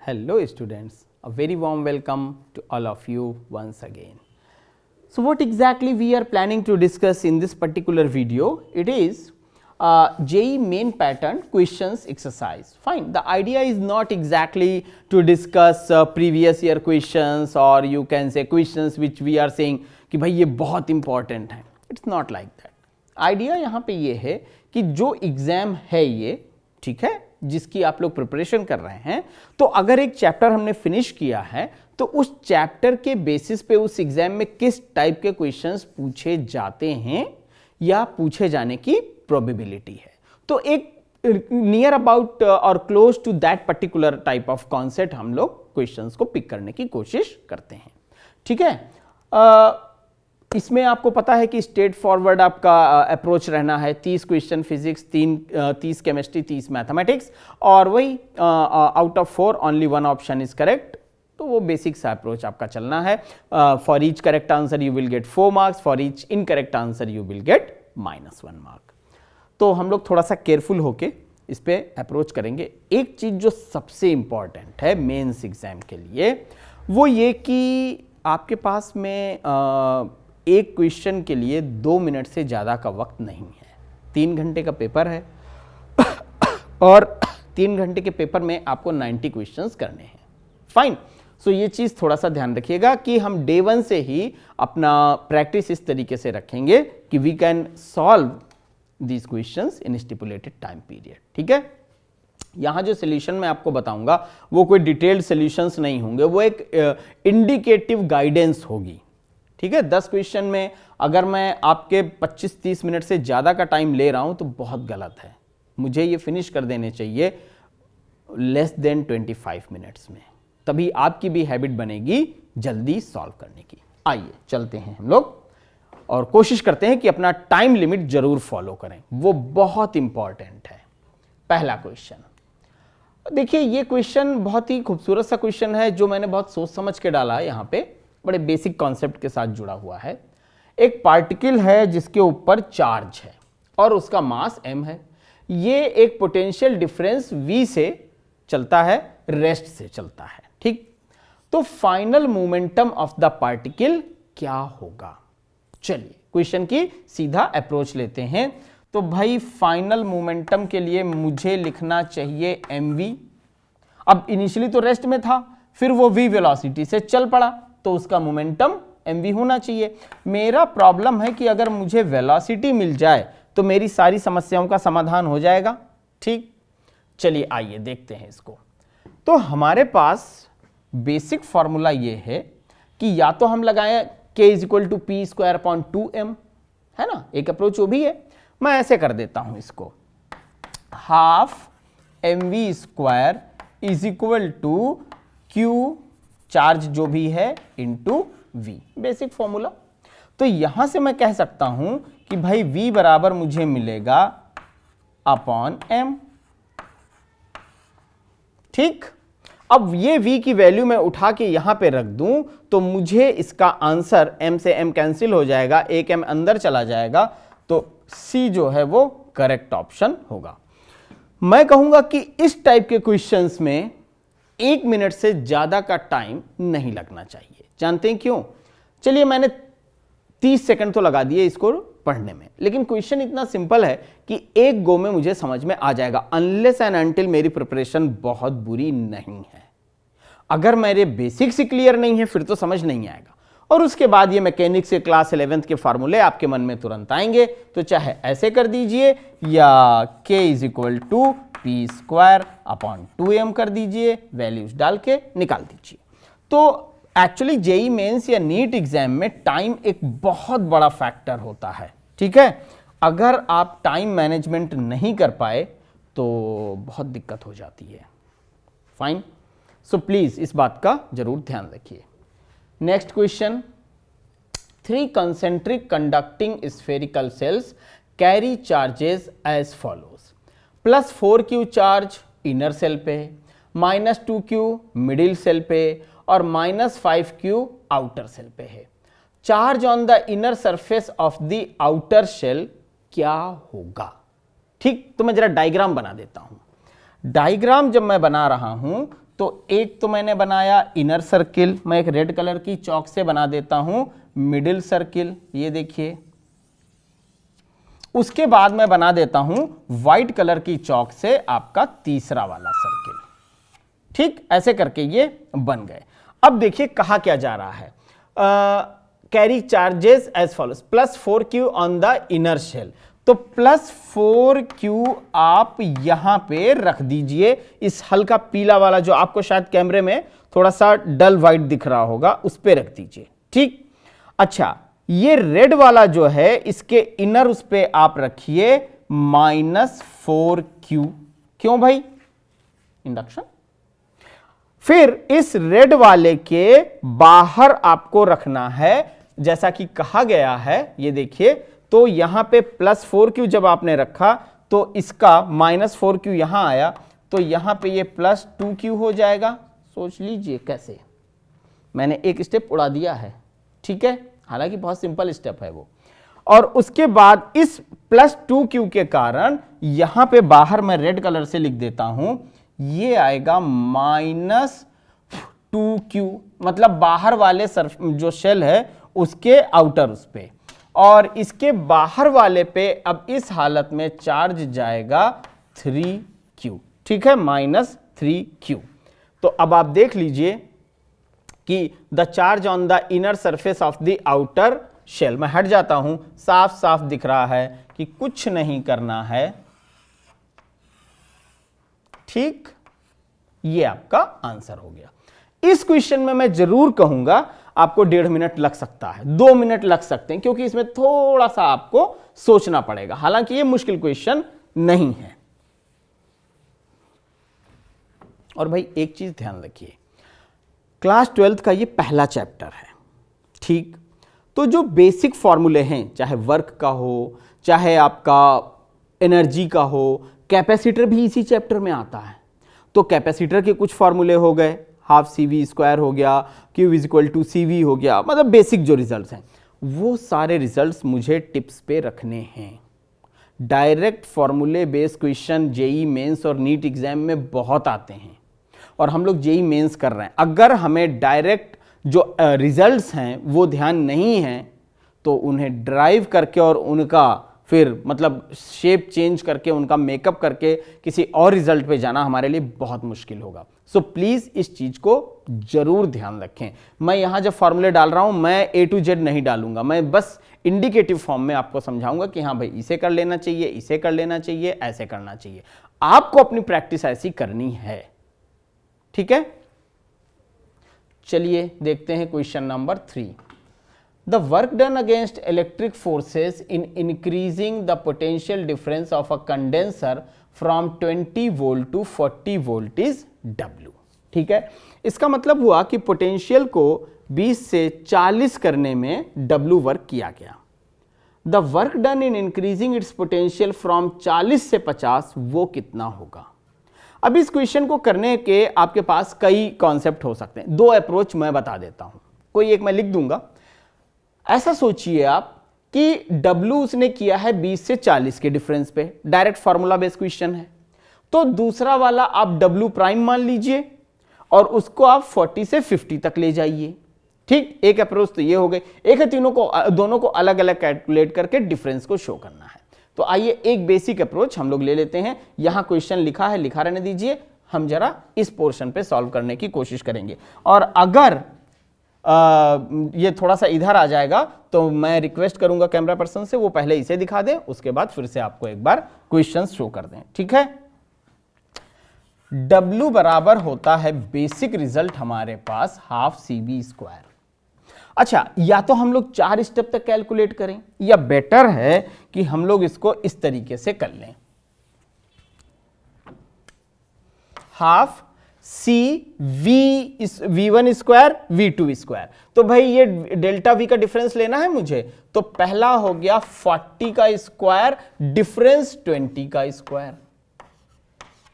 Hello students, a very warm welcome to all of you once again. So what exactly we are planning to discuss in this particular video? It is JEE main pattern questions exercise. Fine, the idea is not exactly to discuss previous year questions or you can say questions which we are saying कि भाई ये बहुत important है. It's not like that. Idea यहाँ पे ये है कि जो एग्जाम है ये, ठीक है, जिसकी आप लोग प्रिपरेशन कर रहे हैं, तो अगर एक चैप्टर हमने फिनिश किया है तो उस चैप्टर के बेसिस पे उस एग्जाम में किस टाइप के क्वेश्चंस पूछे जाते हैं या पूछे जाने की प्रोबेबिलिटी है. तो एक नियर अबाउट और close to that particular type of concept हम लोग क्वेश्चंस को पिक करने की कोशिश करते हैं. ठीक है, इसमें आपको पता है कि स्ट्रेट फॉरवर्ड आपका अप्रोच रहना है. 30 क्वेश्चन फिजिक्स, 30 केमिस्ट्री, 30 मैथमेटिक्स और वही out of 4 only 1 option is correct. तो वो बेसिक सा अप्रोच आपका चलना है. For each correct answer you will get 4 marks, for each incorrect answer you will get -1 mark. तो हम लोग थोड़ा सा केयरफुल होके इस पे अप्रोच करेंगे. एक चीज जो सबसे इंपॉर्टेंट है मेंस एग्जाम के लिए वो ये कि आपके पास में एक क्वेश्चन के लिए 2 मिनट से ज़्यादा का वक्त नहीं है. 3 घंटे का पेपर है और 3 घंटे के पेपर में आपको 90 क्वेश्चंस करने हैं. फाइन, सो ये चीज़ थोड़ा सा ध्यान रखिएगा कि हम डे 1 से ही अपना प्रैक्टिस इस तरीके से रखेंगे कि we can solve these questions in stipulated time period. ठीक है, यहाँ जो सोल्यूशन मैं आपको बताऊंगा वो कोई डिटेल्ड सोल्यूशंस नहीं होंगे, वो एक इंडिकेटिव गाइडेंस होगी. ठीक है, 10 क्वेश्चन में अगर मैं आपके 25-30 मिनट से ज़्यादा का टाइम ले रहा हूं तो बहुत गलत है. मुझे ये फिनिश कर देने चाहिए लेस देन 25 मिनट्स में, तभी आपकी भी हैबिट बनेगी जल्दी सॉल्व करने की. आइए चलते हैं हम लोग और कोशिश करते हैं कि अपना टाइम लिमिट जरूर फॉलो करें, वो बहुत इंपॉर्टेंट है. पहला क्वेश्चन देखिए, ये क्वेश्चन बहुत ही खूबसूरत सा क्वेश्चन है जो मैंने बहुत सोच समझ के डाला है. यहाँ पे बड़े बेसिक कॉन्सेप्ट के साथ जुड़ा हुआ है. एक पार्टिकल है जिसके ऊपर चार्ज है और उसका मास m है. ये एक पोटेंशियल डिफरेंस v से चलता है, रेस्ट से चलता है. ठीक, तो final momentum of the particle क्या होगा? चलिए क्वेश्चन की सीधा अप्रोच लेते हैं. तो भाई फाइनल मोमेंटम के लिए मुझे लिखना चाहिए mv. अब इनिशियली तो रेस्ट में था, फिर वो v वेलोसिटी से चल पड़ा तो उसका मोमेंटम mv होना चाहिए. मेरा प्रॉब्लम है कि अगर मुझे वेलोसिटी मिल जाए तो मेरी सारी समस्याओं का समाधान हो जाएगा. ठीक, चलिए आइए देखते हैं इसको. तो हमारे पास बेसिक फॉर्मूला ये है कि या तो हम लगाएं k = p²/2m, है ना, एक अप्रोच वो भी है. मैं ऐसे कर देता हूं इसको, हाफ mv² = q चार्ज जो भी है इंटू v, बेसिक फॉर्मूला. तो यहां से मैं कह सकता हूं कि भाई v बराबर मुझे मिलेगा अपॉन m. ठीक, अब ये v की वैल्यू मैं उठा के यहां पे रख दूं तो मुझे इसका आंसर m से m कैंसिल हो जाएगा, एक m अंदर चला जाएगा, तो c जो है वो करेक्ट ऑप्शन होगा. मैं कहूंगा कि इस टाइप के क्वेश्चंस में 1 मिनट से ज्यादा का टाइम नहीं लगना चाहिए. जानते हैं क्यों? चलिए मैंने 30 सेकंड तो लगा दिए इसको पढ़ने में, लेकिन क्वेश्चन इतना सिंपल है कि एक गो में मुझे समझ में आ जाएगा, अनलेस एंड अनटिल मेरी प्रिपरेशन बहुत बुरी नहीं है. अगर मेरे बेसिक्स क्लियर नहीं है फिर तो समझ नहीं आएगा. और उसके बाद ये मैकेनिक्स के क्लास 11th के फार्मूले आपके मन में तुरंत आएंगे. तो चाहे ऐसे कर दीजिए या k = p²/2m कर दीजिए, वैल्यूज डाल के निकाल दीजिए. तो एक्चुअली जेईई मेंस या नीट एग्जाम में टाइम एक बहुत बड़ा फैक्टर होता है. ठीक है, अगर आप टाइम मैनेजमेंट नहीं कर पाए तो बहुत दिक्कत हो जाती है. फाइन, सो प्लीज इस बात का जरूर ध्यान रखिए. Next question, 3 concentric conducting spherical cells carry charges as follows. +4q charge inner cell पे, -2q मिडिल सेल पे और -5q आउटर सेल पे है. Charge on the inner surface of the outer shell क्या होगा? ठीक, तो मैं जरा डायग्राम बना देता हूं. डायग्राम जब मैं बना रहा हूं तो एक तो मैंने बनाया इनर सर्किल, मैं एक रेड कलर की चौक से बना देता हूं मिडिल सर्किल, ये देखिए। उसके बाद मैं बना देता हूं व्हाइट कलर की चौक से आपका तीसरा वाला सर्किल। ठीक, ऐसे करके ये बन गए। अब देखिए कहा क्या जा रहा है, carry charges as follows, +4q on the inner shell. तो +4q आप यहां पे रख दीजिए, इस हल्का पीला वाला जो आपको शायद कैमरे में थोड़ा सा डल व्हाइट दिख रहा होगा उस पे रख दीजिए। ठीक, अच्छा ये रेड वाला जो है इसके इनर उस पे आप रखिए -4q। क्यों भाई? इंडक्शन। फिर इस रेड वाले के बाहर आपको रखना है जैसा कि कहा गया है, ये देखिए। तो यहां पे +4q जब आपने रखा तो इसका -4q यहां आया, तो यहां पे ये +2q हो जाएगा। सोच लीजिए कैसे, मैंने एक स्टेप उड़ा दिया है। ठीक है, हालांकि बहुत सिंपल स्टेप है वो। और उसके बाद इस +2q के कारण यहां पे बाहर मैं रेड कलर से लिख देता हूं, ये आएगा -2q, मतलब बाहर वाले जो शेल है उसके आउटर उस पे, और इसके बाहर वाले पे अब इस हालत में चार्ज जाएगा 3q। ठीक है, -3q। तो अब आप देख लीजिए कि the charge on the inner surface of the outer shell, मैं हट जाता हूं, साफ साफ दिख रहा है कि कुछ नहीं करना है। ठीक, ये आपका आंसर हो गया। इस क्वेश्चन में मैं जरूर कहूंगा आपको 1.5 मिनट लग सकता है, 2 मिनट लग सकते हैं, क्योंकि इसमें थोड़ा सा आपको सोचना पड़ेगा। हालांकि ये मुश्किल क्वेश्चन नहीं है। और भाई एक चीज ध्यान रखिए, क्लास 12th का ये पहला चैप्टर है। ठीक, तो जो बेसिक फॉर्मूले हैं, चाहे वर्क का हो, चाहे आपका एनर्जी का हो, कैपेसिटर भी इसी चैप्टर में आता है। तो कैपेसिटर के कुछ फॉर्मूले हो गए, ½ हो गया, Q = CV हो गया, मतलब बेसिक जो रिजल्ट्स हैं वो सारे रिजल्ट्स मुझे टिप्स पे रखने हैं। डायरेक्ट फॉर्मूले बेस्ड क्वेश्चन जेई मेंस और नीट एग्जाम में बहुत आते हैं, और हम लोग जेई मेंस कर रहे हैं। अगर हमें डायरेक्ट जो रिजल्ट्स हैं वो ध्यान नहीं है तो उन्हें ड्राइव करके और उनका फिर मतलब शेप चेंज करके उनका मेकअप करके किसी और रिजल्ट पे जाना हमारे लिए बहुत मुश्किल होगा। सो प्लीज इस चीज को जरूर ध्यान रखें। मैं यहां जब फॉर्मूले डाल रहा हूं मैं A to Z नहीं डालूंगा, मैं बस इंडिकेटिव फॉर्म में आपको समझाऊंगा कि हाँ भाई इसे कर लेना चाहिए, इसे कर लेना चाहिए, ऐसे करना चाहिए। आपको अपनी प्रैक्टिस ऐसी करनी है। ठीक है, चलिए देखते हैं question number 3। The work done against electric forces in increasing the potential difference of a condenser from 20 volt to 40 volt is W। ठीक है, इसका मतलब हुआ कि पोटेंशियल को 20 से 40 करने में W वर्क किया गया। The work done in increasing its potential from 40 से 50 वो कितना होगा? अब इस क्वेश्चन को करने के आपके पास कई कॉन्सेप्ट हो सकते हैं। 2 अप्रोच मैं बता देता हूं, कोई एक मैं लिख दूंगा। ऐसा सोचिए आप कि W उसने किया है 20 से 40 के डिफरेंस पे, डायरेक्ट फार्मूला बेस्ड क्वेश्चन है। तो दूसरा वाला आप W प्राइम मान लीजिए और उसको आप 40 से 50 तक ले जाइए। ठीक, एक अप्रोच तो ये हो गई। एक है दोनों को अलग अलग कैलकुलेट करके डिफरेंस को शो करना है। तो आइए एक बेसिक अप्रोच हम लोग ले लेते हैं। यहां क्वेश्चन लिखा है, लिखा रहने दीजिए, हम जरा इस पोर्शन पे सॉल्व करने की कोशिश करेंगे। और अगर ये थोड़ा सा इधर आ जाएगा तो मैं रिक्वेस्ट करूंगा कैमरा पर्सन से वो पहले इसे दिखा दें, उसके बाद फिर से आपको एक बार क्वेश्चंस शो कर दें। ठीक है, W बराबर होता है बेसिक रिजल्ट हमारे पास ½ CV²। अच्छा, या तो हम लोग 4 स्टेप तक कैलकुलेट करें, या बेटर है कि हम लोग इसको इस तरीके से कर लें, ½ CV², V2²। तो भाई ये डेल्टा V का डिफरेंस लेना है मुझे, तो पहला हो गया 40 का स्क्वायर डिफरेंस 20 का स्क्वायर।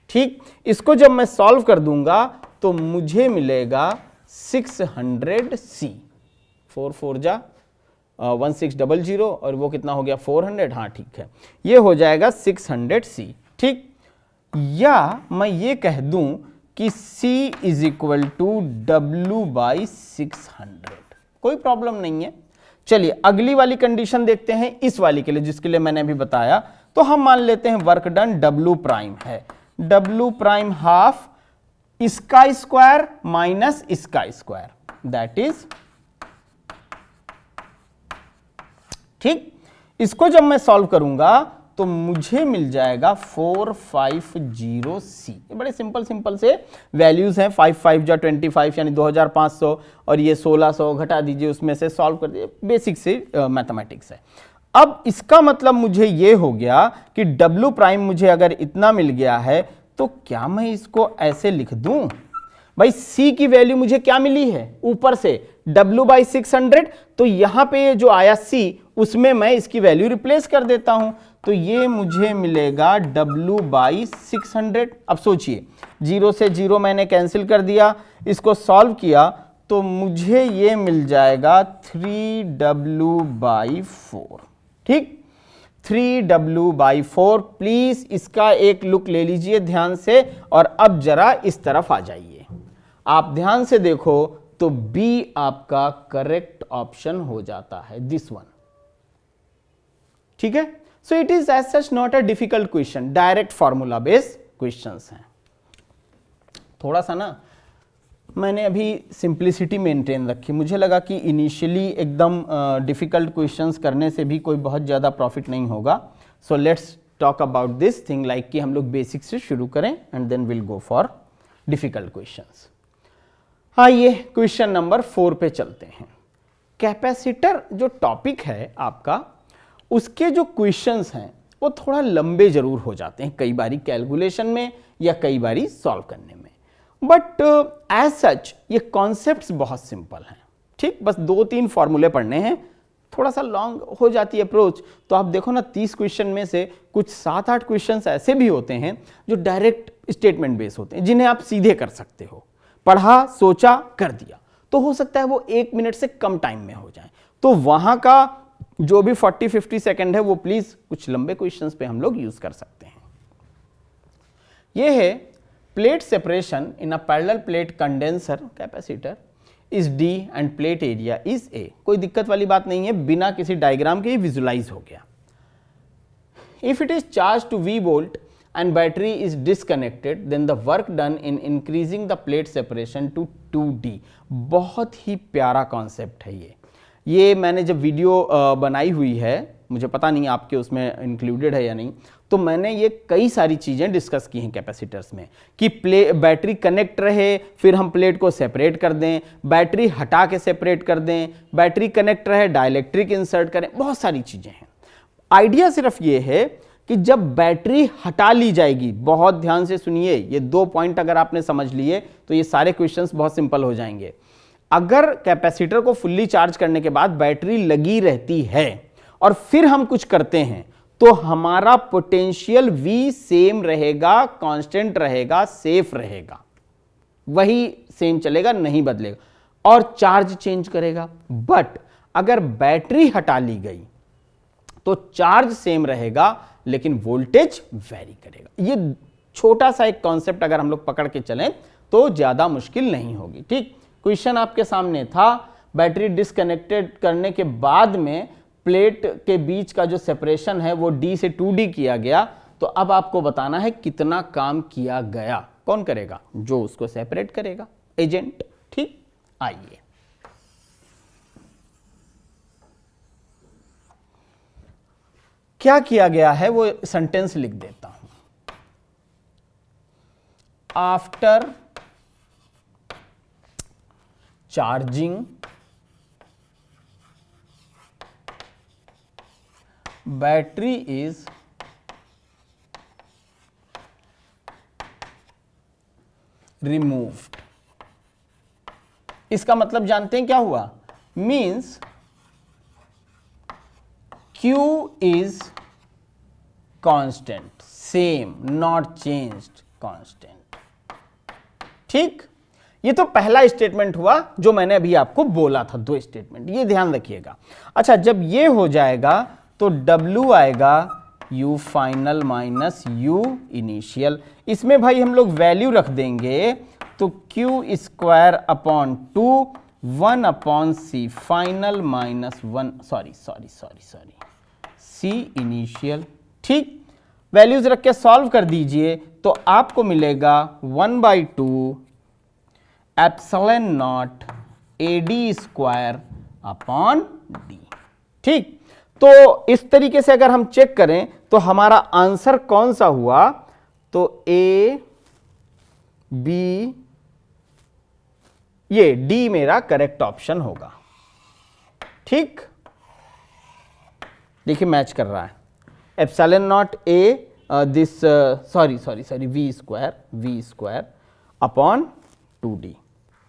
ठीक, इसको जब मैं सॉल्व कर दूंगा तो मुझे मिलेगा 600C। 4 4 जा 1600 और वो कितना हो गया 400। हाँ ठीक है, ये हो जाएगा 600C। ठीक, या मैं ये कह दूं कि C is equal to W/600। कोई प्रॉब्लम नहीं है। चलिए अगली वाली कंडीशन देखते हैं इस वाली के लिए, जिसके लिए मैंने अभी बताया। तो हम मान लेते हैं वर्क डन W प्राइम है, W प्राइम हाफ इसका स्क्वायर माइनस इसका स्क्वायर, दैट इज ठीक। इसको जब मैं सॉल्व करूंगा तो मुझे मिल जाएगा 450C। ये बड़े सिंपल से वैल्यूज हैं, 5 5 जा 25 यानी 2500 और ये 1600 घटा दीजिए, उसमें से सॉल्व कर दीजिए, बेसिक से मैथमेटिक्स है। अब इसका मतलब मुझे ये हो गया कि W प्राइम मुझे अगर इतना मिल गया है तो क्या मैं इसको ऐसे लिख दूं? भाई C की वैल्यू मुझे क्या मिली है ऊपर से W/600, तो यहां पे जो आया C उसमें मैं इसकी वैल्यू रिप्लेस कर देता हूं, तो ये मुझे मिलेगा W/600। अब सोचिए 0 से 0 मैंने कैंसिल कर दिया, इसको सॉल्व किया तो मुझे ये मिल जाएगा 3W/4। ठीक, 3W/4। प्लीज इसका एक लुक ले लीजिए ध्यान से और अब जरा इस तरफ आ जाइए। आप ध्यान से देखो तो B आपका करेक्ट ऑप्शन हो जाता है, दिस वन। ठीक है, so it is as such not a difficult question, direct formula based questions हैं। थोड़ा सा ना मैंने अभी सिंप्लिसिटी मेंटेन रखी, मुझे लगा कि इनिशियली एकदम डिफिकल्ट क्वेश्चंस करने से भी कोई बहुत ज़्यादा प्रॉफिट नहीं होगा। So let's talk about this thing like कि हम लोग बेसिक से शुरू करें and then will go for difficult questions. आइए क्वेश्चन नंबर 4 पे चलते हैं। कैपेसिटर जो टॉपिक है आपका, उसके जो क्वेश्चंस हैं वो थोड़ा लंबे जरूर हो जाते हैं, कई बारी कैलकुलेशन में या कई बारी सॉल्व करने में, बट एज सच ये कॉन्सेप्ट्स बहुत सिंपल हैं। ठीक, बस 2-3 फॉर्मूले पढ़ने हैं, थोड़ा सा लॉन्ग हो जाती है अप्रोच। तो आप देखो ना 30 क्वेश्चन में से कुछ 7-8 क्वेश्चंस ऐसे भी होते हैं जो डायरेक्ट स्टेटमेंट बेस होते हैं, जिन्हें आप सीधे कर सकते हो, पढ़ा सोचा कर दिया। तो हो सकता है वो 1 मिनट से कम टाइम में हो जाए, तो वहां का जो भी 40-50 सेकंड है वो प्लीज कुछ लंबे क्वेश्चंस पे हम लोग यूज कर सकते हैं। ये है plate separation in a parallel plate condenser capacitor is D end plate area is A। कोई दिक्कत वाली बात नहीं है, बिना किसी डायग्राम के ही विजुलाइज हो गया। If it is charge to V volt and battery is disconnected, then the work done in increasing the plate separation to 2D। बहुत ही प्यारा कॉन्सेप्ट है ये मैंने जब वीडियो बनाई हुई है, मुझे पता नहीं आपके उसमें इंक्लूडेड है या नहीं, तो मैंने ये कई सारी चीज़ें डिस्कस की हैं कैपेसिटर्स में कि बैटरी कनेक्ट रहे, फिर हम प्लेट को सेपरेट कर दें, बैटरी हटा के सेपरेट कर दें, बैटरी कनेक्ट रहे, डाइलेक्ट्रिक इंसर्ट करें, बहुत सारी चीज़ें हैं। आइडिया सिर्फ ये है कि जब बैटरी हटा ली जाएगी, बहुत ध्यान से सुनिए, ये 2 पॉइंट अगर आपने समझ लिए तो ये सारे क्वेश्चंस बहुत सिंपल हो जाएंगे। अगर कैपेसिटर को फुल्ली चार्ज करने के बाद बैटरी लगी रहती है और फिर हम कुछ करते हैं तो हमारा पोटेंशियल V सेम रहेगा, कांस्टेंट रहेगा, सेफ रहेगा, वही सेम चलेगा, नहीं बदलेगा, और चार्ज चेंज करेगा। बट अगर बैटरी हटा ली गई तो चार्ज सेम रहेगा लेकिन वोल्टेज वेरी करेगा। ये छोटा सा एक कॉन्सेप्ट अगर हम लोग पकड़ के चलें तो ज्यादा मुश्किल नहीं होगी। ठीक, क्वेश्चन आपके सामने था, बैटरी डिस्कनेक्टेड करने के बाद में प्लेट के बीच का जो सेपरेशन है वो D से 2D किया गया, तो अब आपको बताना है कितना काम किया गया। कौन करेगा? जो उसको सेपरेट करेगा, एजेंट। ठीक, आइए क्या किया गया है वो सेंटेंस लिख देता हूं। After charging battery is removed. इसका मतलब जानते हैं क्या हुआ? Means Q is constant, same, not changed, constant। ठीक, ये तो पहला स्टेटमेंट हुआ जो मैंने अभी आपको बोला था, 2 स्टेटमेंट, ये ध्यान रखिएगा। अच्छा, जब ये हो जाएगा तो W आएगा, u final minus u initial. इसमें भाई हम लोग वैल्यू रख देंगे तो q square upon 2 1 upon C final minus 1 sorry C initial. ठीक, वैल्यूज रख के सॉल्व कर दीजिए तो आपको मिलेगा 1/2 epsilon naught AD square upon D. ठीक, तो इस तरीके से अगर हम चेक करें तो हमारा आंसर कौन सा हुआ, तो A B, ये डी मेरा करेक्ट ऑप्शन होगा। ठीक, देखिए मैच कर रहा है epsilon not A this sorry V square upon 2d।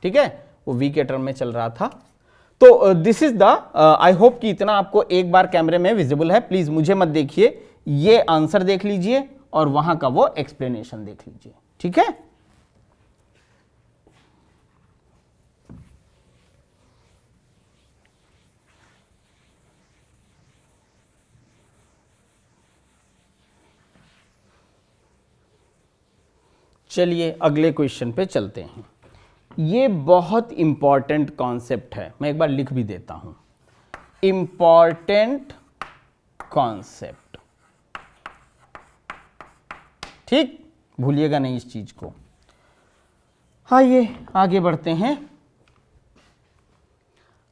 ठीक है, वो v के टर्म में चल रहा था। तो this is the, I hope कि इतना आपको एक बार कैमरे में विजिबल है। प्लीज मुझे मत देखिए, ये आंसर देख लीजिए और वहां का वो एक्सप्लेनेशन देख लीजिए। ठीक है, चलिए अगले क्वेश्चन पे चलते हैं। ये बहुत इंपॉर्टेंट कॉन्सेप्ट है, मैं एक बार लिख भी देता हूं, इंपॉर्टेंट कॉन्सेप्ट। ठीक, भूलिएगा नहीं इस चीज को। आइए आगे बढ़ते हैं।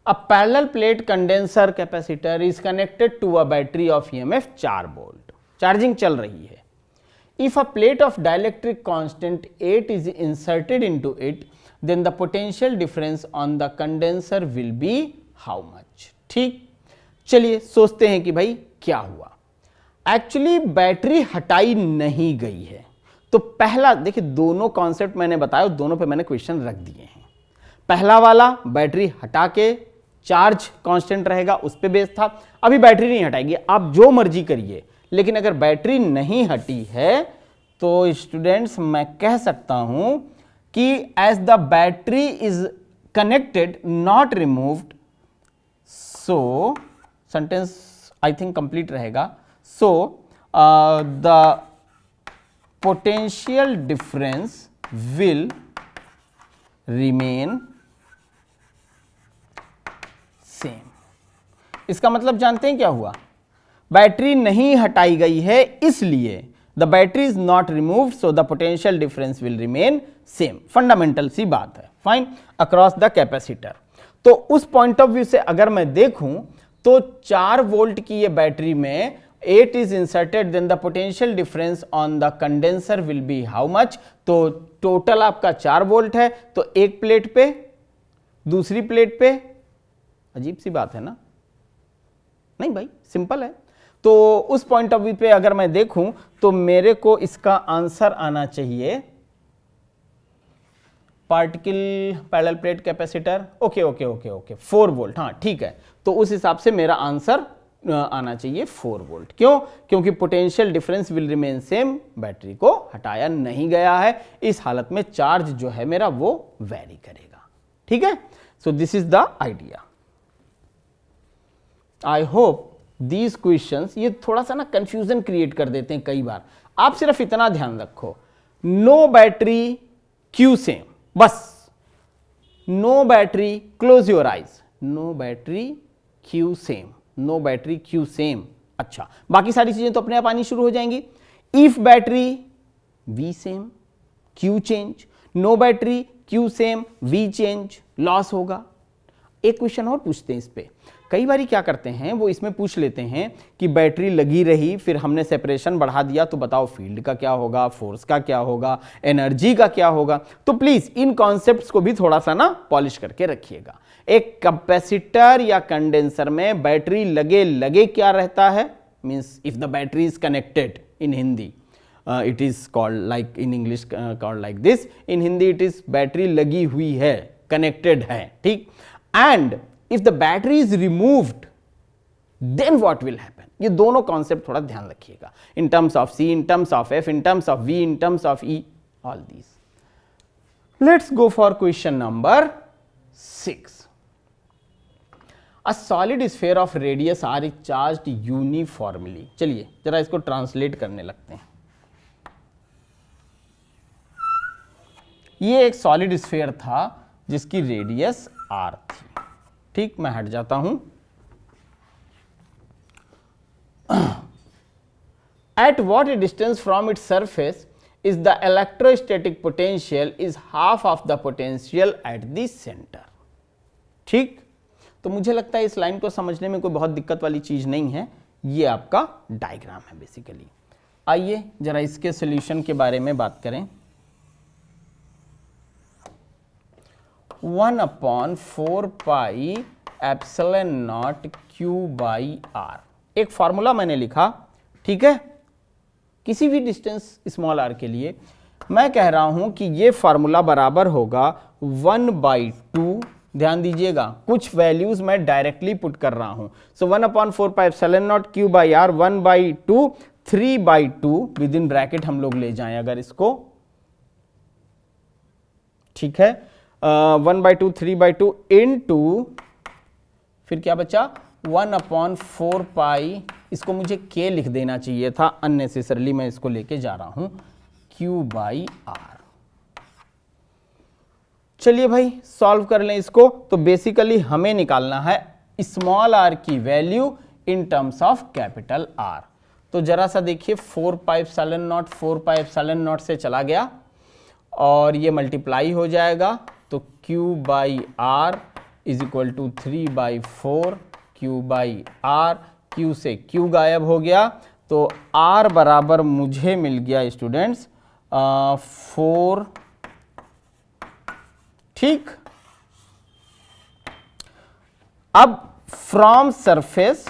A parallel plate condenser capacitor is connected to a battery of EMF 4 volt. Charging चल रही है। If a plate of dielectric constant 8 is inserted into it, then the potential difference on the condenser will be how much? ठीक, चलिए सोचते हैं कि भाई क्या हुआ। एक्चुअली बैटरी हटाई नहीं गई है। तो पहला देखिए, दोनों कॉन्सेप्ट मैंने बताया, दोनों पे मैंने क्वेश्चन रख दिए हैं। पहला वाला बैटरी हटा के चार्ज कांस्टेंट रहेगा, उस पे बेस था। अभी बैटरी नहीं हटाएगी, आप जो मर्जी करिए, लेकिन अगर बैटरी नहीं हटी है तो स्टूडेंट्स मैं कह सकता हूं कि as the battery is connected not removed, so sentence I think complete रहेगा, so the potential difference will remain same. इसका मतलब जानते हैं क्या हुआ, बैटरी नहीं हटाई गई है, इसलिए the battery is not removed, so the potential difference will remain same. Fundamental सी बात है, फाइन, अक्रॉस द कैपेसिटर। तो उस पॉइंट ऑफ व्यू से अगर मैं देखूं तो 4 वोल्ट की ये बैटरी में 8 is inserted, then the potential difference on the condenser will be how much. तो टोटल आपका 4 वोल्ट है, तो एक प्लेट पे, दूसरी प्लेट पे, अजीब सी बात है ना, नहीं भाई सिंपल है। तो उस पॉइंट ऑफ व्यू पे अगर मैं देखूं तो मेरे को इसका आंसर आना चाहिए particle parallel plate capacitor, okay 4 volt, हाँ ठीक है। तो उस हिसाब से मेरा आंसर आना चाहिए 4 वोल्ट। क्यों? क्योंकि potential difference will remain same, battery को हटाया नहीं गया है। इस हालत में चार्ज जो है मेरा वो वेरी करेगा। ठीक है, so this is the idea. I hope these questions, ये थोड़ा सा ना कंफ्यूजन क्रिएट कर देते हैं कई बार। आप सिर्फ इतना ध्यान रखो, नो बैटरी क्यू सेम, बस no battery, close your eyes, no battery Q same, no battery Q same. अच्छा, बाकी सारी चीजें तो अपने आप आनी शुरू हो जाएंगी। If battery V same, Q change, no battery Q same, V change, loss होगा। एक क्वेश्चन और पूछते हैं इस पे। कई बार क्या करते हैं, वो इसमें पूछ लेते हैं कि बैटरी लगी रही, फिर हमने सेपरेशन बढ़ा दिया, तो बताओ फील्ड का क्या होगा, फोर्स का क्या होगा, एनर्जी का क्या होगा। तो प्लीज इन कॉन्सेप्ट्स को भी थोड़ा सा ना पॉलिश करके रखिएगा। एक कैपेसिटर या कंडेंसर में बैटरी लगे लगे क्या रहता है, means if the battery is connected, in Hindi it is called like, in English called like this, in Hindi it is battery लगी हुई है, कनेक्टेड है। ठीक, and if the battery is removed, then what will happen? ये दोनों concept थोड़ा ध्यान रखिएगा, in terms of C, in terms of F, in terms of V, in terms of E, all these. Let's go for question number 6. A solid sphere of radius R is charged uniformly. चलिए जरा इसको translate करने लगते हैं। ये एक solid sphere था जिसकी रेडियस आर थी। ठीक, मैं हट जाता हूं। At what distance from its surface is the electrostatic potential is half of the potential at the center। ठीक, तो मुझे लगता है इस लाइन को समझने में कोई बहुत दिक्कत वाली चीज नहीं है। ये आपका डायग्राम है बेसिकली। आइए जरा इसके सॉल्यूशन के बारे में बात करें। 1/4 pi epsilon not Q by R, एक फॉर्मूला मैंने लिखा। ठीक है, किसी भी डिस्टेंस स्मॉल आर के लिए मैं कह रहा हूं कि ये फॉर्मूला बराबर होगा 1/2। ध्यान दीजिएगा, कुछ वैल्यूज मैं डायरेक्टली पुट कर रहा हूं। So 1/4 pi epsilon not Q by R 1/2 3/2 within bracket हम लोग ले जाएं अगर इसको। ठीक है, 1/2 3/2 इनटू फिर क्या बचा 1/4 पाई, इसको मुझे k लिख देना चाहिए था, अननेसेसरली मैं इसको लेके जा रहा हूं q बाई आर। चलिए भाई सॉल्व कर लें इसको। तो बेसिकली हमें निकालना है स्मॉल r की value in terms of capital R। तो जरा सा देखिए 4 पाई epsilon not 4 pi epsilon not से चला गया और ये मल्टीप्लाई हो जाएगा, तो q by R is equal to 3/4 q by R. q से q गायब हो गया, तो r बराबर मुझे मिल गया स्टूडेंट्स 4। ठीक, अब फ्रॉम सरफेस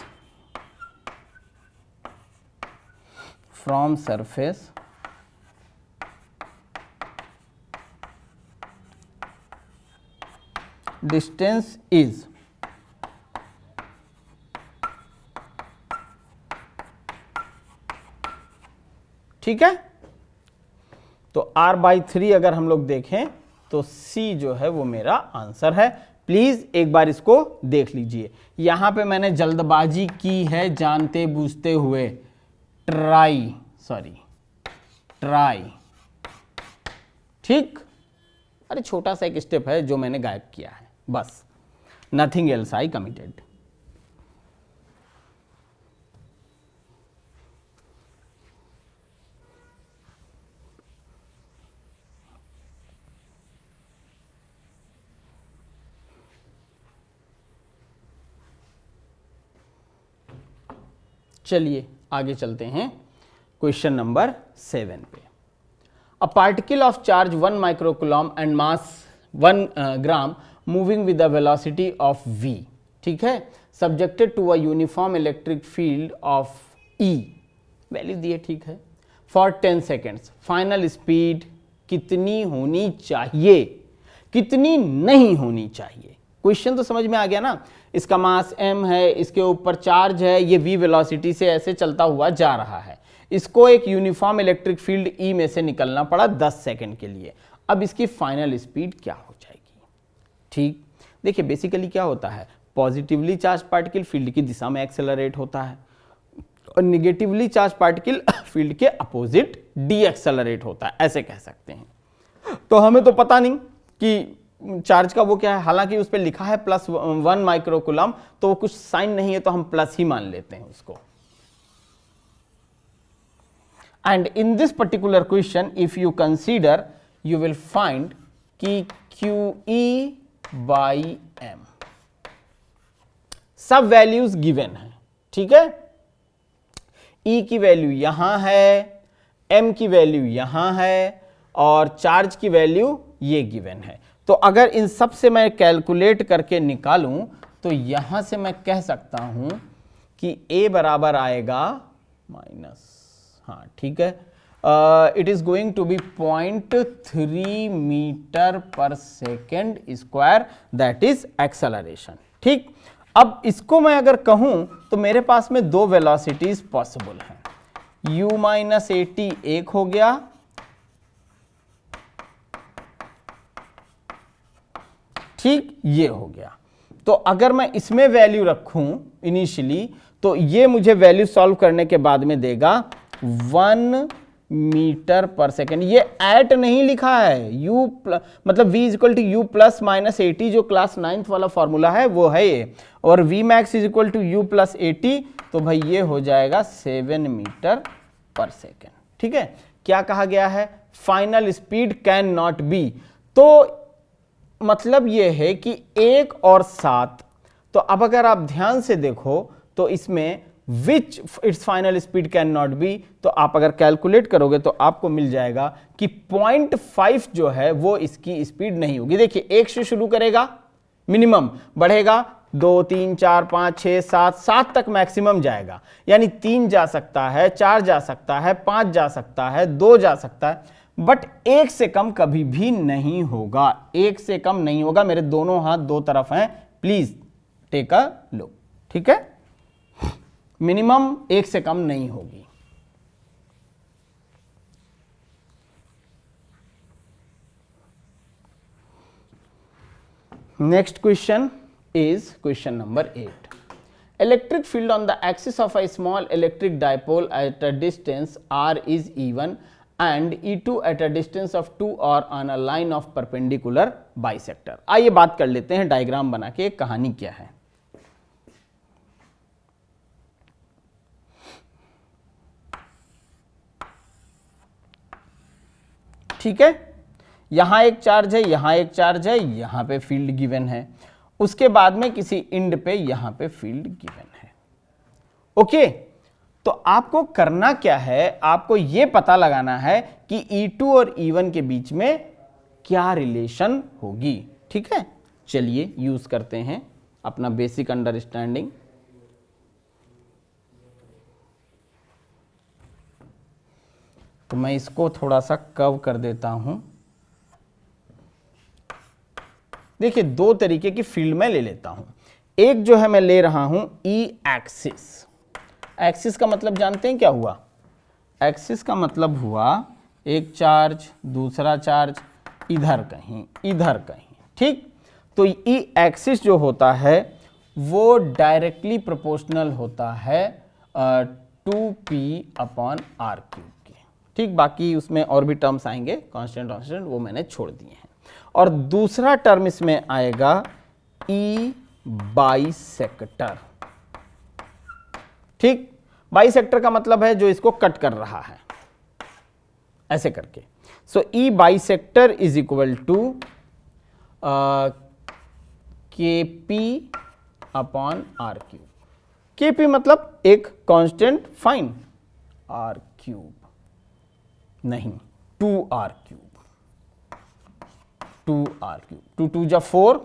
डिस्टेंस इज ठीक है, तो r/3 अगर हम लोग देखें तो c जो है वो मेरा आंसर है। प्लीज एक बार इसको देख लीजिए। यहां पे मैंने जल्दबाजी की है जानते बूझते हुए, ट्राई। ठीक, अरे छोटा सा एक स्टेप है जो मैंने गायब किया है, बस, नथिंग एल्स आई कमिटेड। चलिए आगे चलते हैं क्वेश्चन नंबर 7 पे। A particle of charge 1 microcoulomb and mass 1 gram moving with the velocity of v। ठीक है, subjected to a uniform electric field of E, value दिए। ठीक है, फॉर 10 सेकेंड्स फाइनल स्पीड कितनी होनी चाहिए, कितनी नहीं होनी चाहिए। क्वेश्चन तो समझ में आ गया ना। इसका मास m है, इसके ऊपर चार्ज है, ये v वेलोसिटी से ऐसे चलता हुआ जा रहा है। इसको एक यूनिफॉर्म इलेक्ट्रिक फील्ड E में से निकलना पड़ा 10 सेकंड के लिए। अब इसकी फाइनल स्पीड क्या हो जाएगी। ठीक, देखिए बेसिकली क्या होता है, पॉजिटिवली चार्ज पार्टिकल फील्ड की दिशा में एक्सेलरेट होता है और निगेटिवली चार्ज पार्टिकल फील्ड के अपोजिट डी एक्सेलरेट होता है, ऐसे कह सकते हैं। तो हमें तो पता नहीं कि चार्ज का वो क्या है, हालांकि उस पर लिखा है +1 माइक्रोकूलम, तो वो कुछ साइन नहीं है तो हम प्लस ही मान लेते हैं उसको। And in this particular question if you consider you will find कि QE बाई m सब वैल्यूज गिवन है। ठीक है, E की वैल्यू यहां है, m की वैल्यू यहां है और चार्ज की वैल्यू ये गिवन है। तो अगर इन सब से मैं कैलकुलेट करके निकालूं तो यहां से मैं कह सकता हूं कि A बराबर आएगा माइनस, हाँ ठीक है, it is going to be 0.3 metre पर second square, that is acceleration. ठीक, अब इसको मैं अगर कहूं तो मेरे पास में दो वेलोसिटीज पॉसिबल हैं, u-80 एक हो गया, ठीक, ये हो गया। तो अगर मैं इसमें वैल्यू रखूं इनिशियली, तो ये मुझे वैल्यू सॉल्व करने के बाद में देगा 1 मीटर पर सेकेंड। ये एट नहीं लिखा है, u मतलब v equal to U plus minus 80, जो क्लास 9th वाला फॉर्मूला है वो है ये, और v max is equal to U plus 80, तो भाई ये हो जाएगा 7 मीटर पर सेकेंड। ठीक है, क्या कहा गया है? Final speed can not be, तो मतलब ये है कि 1 और 7, तो अब अगर आप ध्यान से देखो तो इसमें which it's final speed can not be, तो आप अगर कैलकुलेट करोगे तो आपको मिल जाएगा कि 0.5 जो है वो इसकी स्पीड नहीं होगी। देखिए 1 से शुरू करेगा, मिनिमम बढ़ेगा 2 3 4 5 6 7 7 तक मैक्सिमम जाएगा, यानी 3 जा सकता है, 4 जा सकता है, 5 जा सकता है, 2 जा सकता है, बट 1 से कम कभी भी नहीं होगा। 1 से कम नहीं होगा। मेरे दोनों हाथ दो तरफ हैं, प्लीज टेक अ लुक। ठीक है, मिनिमम 1 से कम नहीं होगी। Next question is question number 8. Electric field on the axis of a small electric dipole at a distance r is E1 and E2 at a distance of 2r on a line of perpendicular bisector. आइए बात कर लेते हैं diagram बना के कहानी क्या है। ठीक है, यहां एक चार्ज है, यहां एक चार्ज है, यहां पे फील्ड गिवन है, उसके बाद में किसी इंड पे यहां पे फील्ड गिवन है। ओके, तो आपको करना क्या है, आपको यह पता लगाना है कि E2 और E1 के बीच में क्या रिलेशन होगी। ठीक है, चलिए यूज करते हैं अपना बेसिक अंडरस्टैंडिंग। तो मैं इसको थोड़ा सा कर्व कर देता हूं। देखिए दो तरीके की फील्ड में ले लेता हूं। एक जो है मैं ले रहा हूं ई एक्सिस। एक्सिस का मतलब जानते हैं क्या हुआ? एक्सिस का मतलब हुआ एक चार्ज, दूसरा चार्ज, इधर कहीं इधर कहीं। ठीक, तो ई एक्सिस जो होता है वो डायरेक्टली प्रोपोर्शनल होता है 2p/r क्यूब के। ठीक, बाकी उसमें और भी टर्म्स आएंगे, कांस्टेंट कांस्टेंट, वो मैंने छोड़ दिए हैं। और दूसरा टर्म इसमें आएगा ई बाइसेक्टर। ठीक, बाइसेक्टर का मतलब है जो इसको कट कर रहा है, ऐसे करके। So E bisector is equal to kp/r cube. kp मतलब एक कांस्टेंट, फाइन, r क्यूब नहीं, 2r क्यूब। 2r क्यूब, 2 2 जा 4,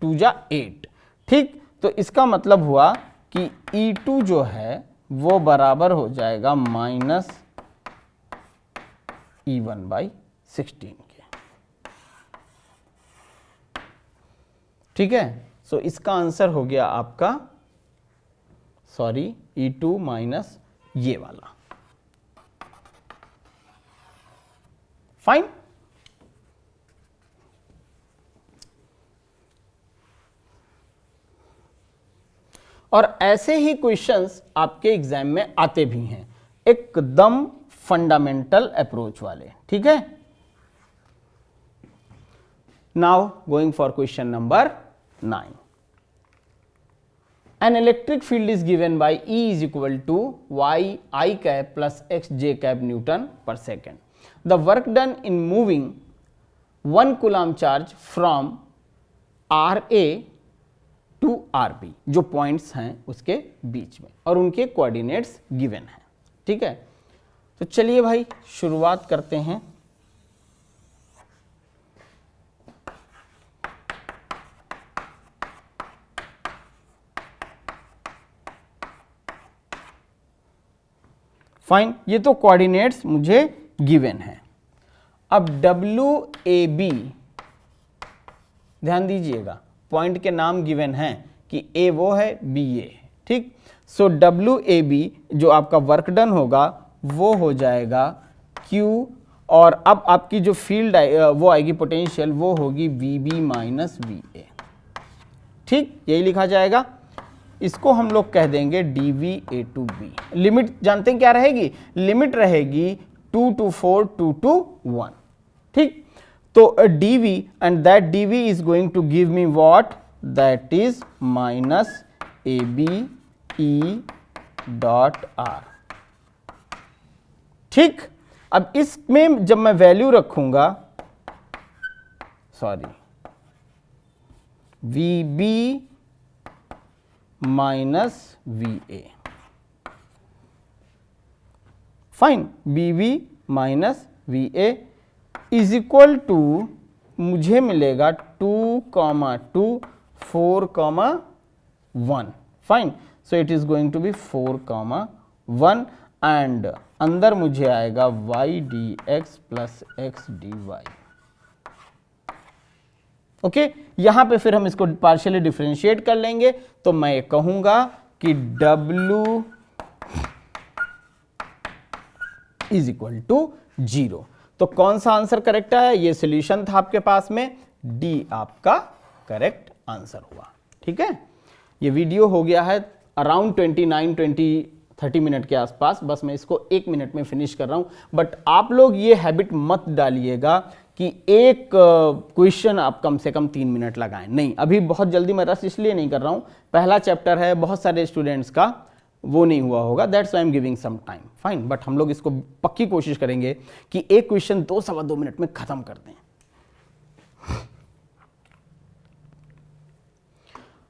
2 जा 8। ठीक, तो इसका मतलब हुआ कि E2 जो है वो बराबर हो जाएगा -E1/16 के। ठीक है, सो इसका आंसर हो गया आपका, सॉरी, E2 माइनस ये वाला। फाइन। और ऐसे ही क्वेश्चंस आपके एग्जाम में आते भी हैं, एकदम फंडामेंटल अप्रोच वाले। ठीक है, now going for question number 9. An electric field is given by E is equal to y I cap plus x j cap Newton per second. The work done in moving 1 coulomb charge from RA to RB, जो points हैं उसके बीच में, और उनके coordinates given हैं. ठीक है, तो चलिए भाई शुरुआत करते हैं. फाइन, ये तो कोऑर्डिनेट्स मुझे गिवन है. अब WAB, ध्यान दीजिएगा, पॉइंट के नाम गिवन हैं कि A वो है, B ये है. ठीक, सो WAB जो आपका वर्क डन होगा वो हो जाएगा Q, और अब आपकी जो फील्ड वो आएगी पोटेंशियल, वो होगी VB माइनस VA. ठीक, यही लिखा जाएगा। इसको हम लोग कह देंगे dv a to b। Limit जानते हैं क्या रहेगी, लिमिट रहेगी 2 to 4 2 to 1। ठीक, तो dv and that dv is going to give me what, that is minus ab e dot r। ठीक, अब इसमें जब मैं वैल्यू रखूंगा, sorry, VB minus VA, fine, BB minus VA is equal to मुझे मिलेगा 2, 2, 4, 1, fine. So it is going to be 4, 1 and अंदर मुझे आएगा y dx plus x dy। Okay, यहां पे फिर हम इसको पार्शियली डिफरेंशिएट कर लेंगे, तो मैं कहूंगा कि w इज इक्वल टू 0। तो कौन सा आंसर करेक्ट है, ये सॉल्यूशन था आपके पास में, डी आपका करेक्ट आंसर हुआ। ठीक है, ये वीडियो हो गया है अराउंड 29-30 मिनट के आसपास, बस मैं इसको 1 मिनट में फिनिश कर रहा हूं। बट आप लोग ये हैबिट मत डालिएगा कि एक क्वेश्चन आप कम से कम 3 मिनट लगाएं, नहीं, अभी बहुत जल्दी मैं रश इसलिए नहीं कर रहा हूं, पहला चैप्टर है, बहुत सारे स्टूडेंट्स का वो नहीं हुआ होगा, that's why I am giving some time, fine. But हम लोग इसको पक्की कोशिश करेंगे कि एक क्वेश्चन 2-2.25 मिनट में खत्म कर दें।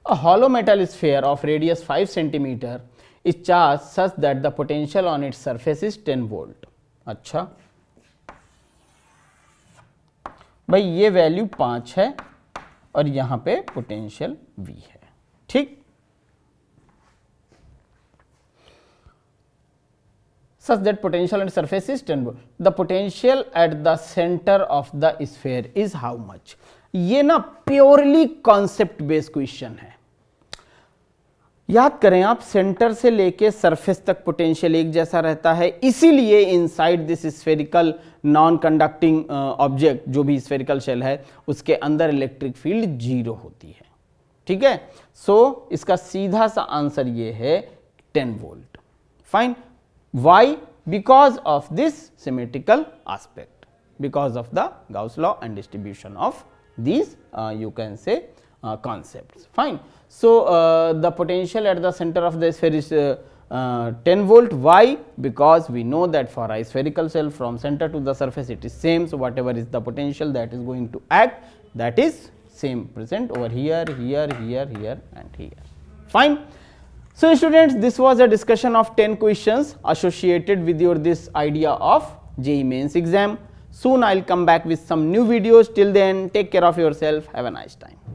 A hollow metal sphere of radius 5 centimeter is charged such that the potential on its surface is 10 volt। अच्छा भाई, ये वैल्यू 5 है और यहां पे पोटेंशियल V है। ठीक, such that potential on surface is 10 volt, the potential at the center of the sphere is how much। ये ना प्योरली कॉन्सेप्ट बेस्ड क्वेश्चन है। याद करें आप, सेंटर से लेके सरफेस तक पोटेंशियल एक जैसा रहता है, इसीलिए inside this spherical non conducting object, जो भी स्फेरिकल शेल है, उसके अंदर इलेक्ट्रिक फील्ड 0 होती है। ठीक है, सो इसका सीधा सा आंसर ये है 10 volt. Fine, why, because of this symmetrical aspect, because of the Gauss law and distribution of these you can say concepts, fine। So the potential at the center of the sphere is 10 volt। Why? Because we know that for a spherical shell from center to the surface it is same, so whatever is the potential that is going to act, that is same present over here, here, here, here and here, fine। So students, this was a discussion of 10 questions associated with your this idea of JEE Mains exam। Soon I'll come back with some new videos. Till then, take care of yourself. Have a nice time.